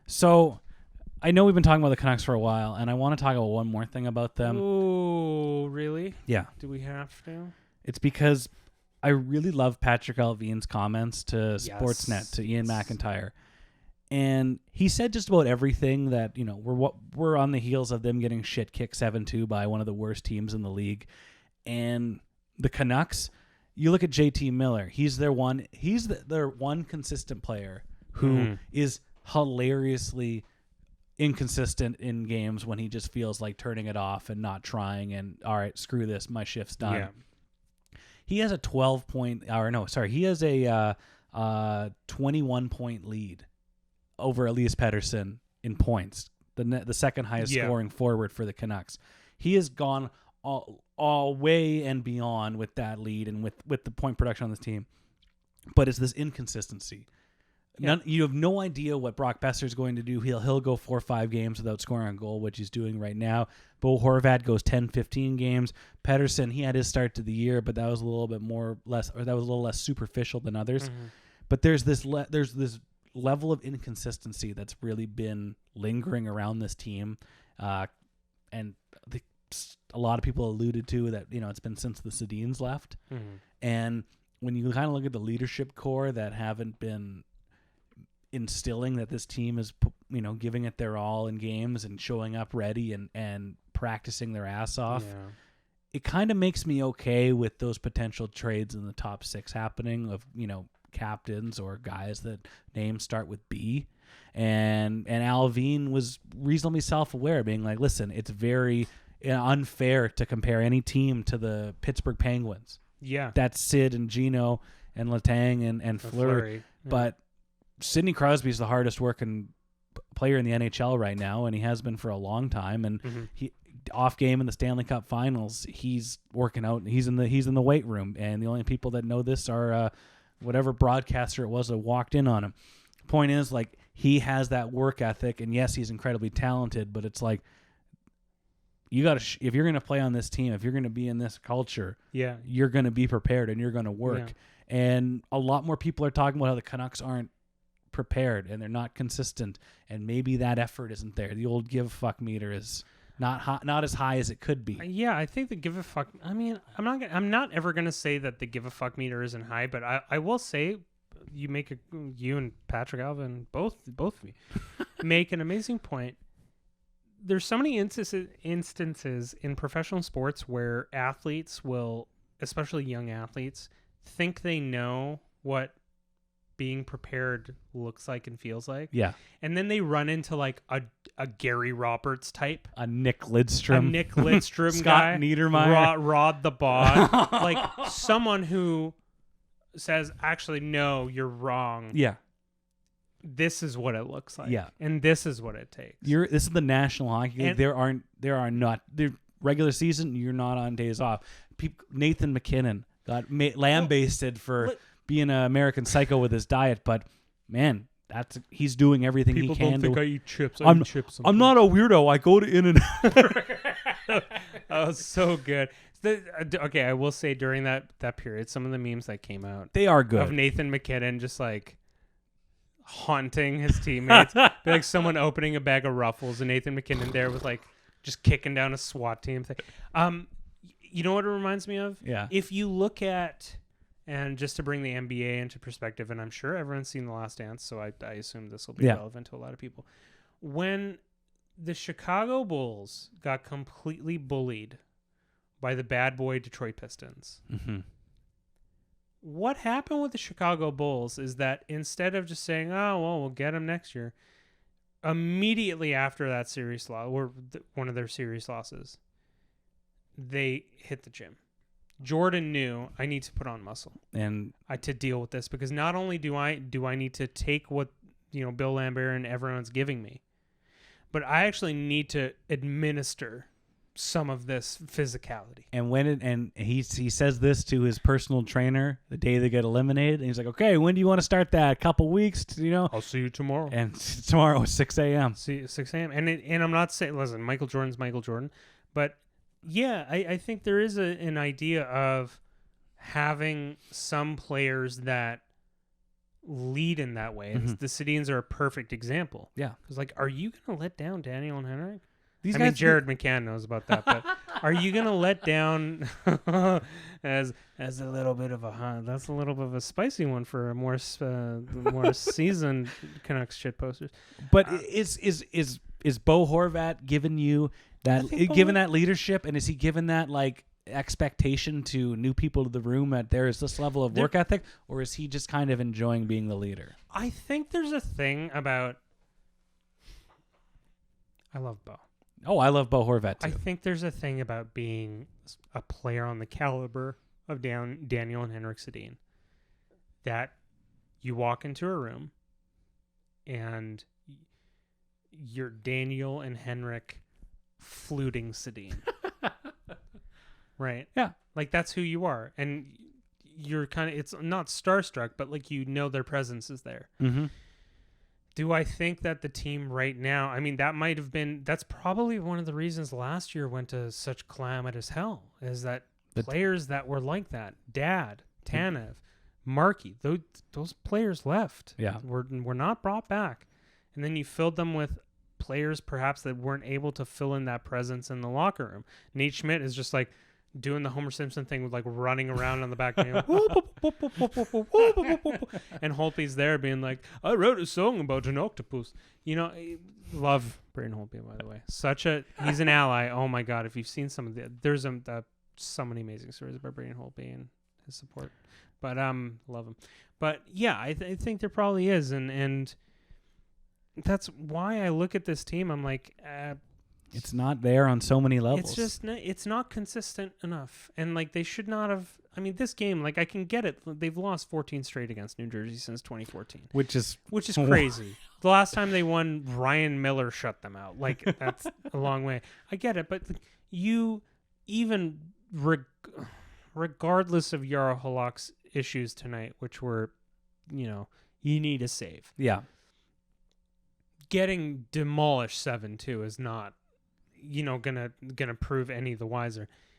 So I know we've been talking about the Canucks for a while, and I want to talk about one more thing about them. Oh, really? Yeah. Do we have to? It's because I really love Patrik Allvin's comments to Yes. Sportsnet, to Ian McIntyre. And he said just about everything that, we're on the heels of them getting shit kicked 7-2 by one of the worst teams in the league. And the Canucks, you look at JT Miller, he's their one consistent player who is hilariously inconsistent in games when he just feels like turning it off and not trying and, all right, screw this, my shift's done. Yeah. He has a 21-point lead over Elias Pettersson in points, the second highest scoring forward for the Canucks. He has gone all way and beyond with that lead and with the point production on this team. But it's this inconsistency. Yeah. You have no idea what Brock Besser's going to do. He'll go 4 or 5 games without scoring a goal, which he's doing right now. Bo Horvat goes 10, 15 games. Pettersson, he had his start to the year, but that was a little less superficial than others. Mm-hmm. But there's this level of inconsistency that's really been lingering around this team, and a lot of people alluded to that. It's been since the Sedins left, and when you kind of look at the leadership core that haven't been instilling that this team is, giving it their all in games and showing up ready and practicing their ass off. Yeah. It kind of makes me okay with those potential trades in the top 6 happening of, captains or guys that names start with B. And Allvin was reasonably self-aware, being like, listen, it's very unfair to compare any team to the Pittsburgh Penguins. Yeah. That's Sid and Gino and Letang and Fleury. Yeah. But Sidney Crosby's the hardest working player in the NHL right now, and he has been for a long time. And he off game in the Stanley Cup Finals, he's working out. He's in the weight room, and the only people that know this are whatever broadcaster it was that walked in on him. Point is, like, he has that work ethic, and yes, he's incredibly talented. But it's like, you got to if you're going to play on this team, if you're going to be in this culture, you're going to be prepared and you're going to work. Yeah. And a lot more people are talking about how the Canucks aren't prepared and they're not consistent, and maybe that effort isn't there. The old give a fuck meter is not as high as it could be. Yeah, I think the give a fuck. I mean, I'm not ever gonna say that the give a fuck meter isn't high, but I will say you and Patrik Allvin both of me make an amazing point. There's so many instances in professional sports where athletes will, especially young athletes, think they know what being prepared looks like and feels like. Yeah. And then they run into like a Gary Roberts type. A Nick Lidstrom Scott guy. Niedermeyer. Rod the Bod. Like someone who says, actually, no, you're wrong. Yeah. This is what it looks like. Yeah. And this is what it takes. This is the National Hockey League. There are not regular season, you're not on days off. Nathan McKinnon got lambasted for being an American Psycho with his diet, but man, he's doing everything he can. People don't think I eat chips. I eat chips. I'm not a weirdo. I go to In-N-Out. Oh, so good. Okay, I will say during that period, some of the memes that came out, they are good. Of Nathan McKinnon just like haunting his teammates, be like someone opening a bag of Ruffles, and Nathan McKinnon there was like just kicking down a SWAT team thing. You know what it reminds me of? Yeah. If you look at, and just to bring the NBA into perspective, and I'm sure everyone's seen The Last Dance, so I assume this will be relevant to a lot of people. When the Chicago Bulls got completely bullied by the bad boy Detroit Pistons, what happened with the Chicago Bulls is that instead of just saying, oh, well, we'll get them next year, immediately after that series loss, or one of their series losses, they hit the gym. Jordan knew, I need to put on muscle and to deal with this, because not only do I need to take what Bill Lambert and everyone's giving me, but I actually need to administer some of this physicality. And he says this to his personal trainer the day they get eliminated, and he's like, okay, when do you want to start that? A couple weeks, I'll see you tomorrow. And tomorrow is 6 a.m. See, 6 a.m. And I'm not saying, listen, Michael Jordan's Michael Jordan, but yeah, I think there is an idea of having some players that lead in that way. And the Sedins are a perfect example. Yeah. Because, like, are you going to let down Daniel and Henrik? These I guys, mean, Jared McCann knows about that, but are you going to let down as a little bit of a that's a little bit of a spicy one for a more seasoned Canucks shit posters. But is Bo Horvat giving you that that leadership, and is he giving that like expectation to new people to the room that there is this level of work ethic, or is he just kind of enjoying being the leader? I think there's a thing about I love Bo. Oh, I love Bo Horvat too. I think there's a thing about being a player on the caliber of Daniel and Henrik Sedin that you walk into a room and you're Daniel and Henrik fluting Sedin. Right? Yeah. Like, that's who you are. And you're kind of, it's not starstruck, but like, you know, their presence is there. Mm-hmm. Do I think that the team right now, I mean, that's probably one of the reasons last year went to such calamitous hell, is that players that were like that, Dad, Tanev, Markey, those players left. Yeah. Were not brought back. And then you filled them with players perhaps that weren't able to fill in that presence in the locker room. Nate Schmidt is just like doing the Homer Simpson thing with like running around on the back and Holtby's there being like, I wrote a song about an octopus. You know, love Braden Holtby, by the way. He's an ally. Oh my God. If you've seen some of there's so many amazing stories about Braden Holtby and his support, but love him. But yeah, I think there probably is. And that's why I look at this team. I'm like, it's not there on so many levels. It's just it's not consistent enough, and like they should not have. I mean, this game, like I can get it. They've lost 14 straight against New Jersey since 2014, which is crazy. The last time they won, Ryan Miller shut them out. Like that's a long way. I get it, but you even regardless of Jaro Halak's issues tonight, which were, you need a save. Yeah, getting demolished 7-2 is not. Gonna prove any the wiser.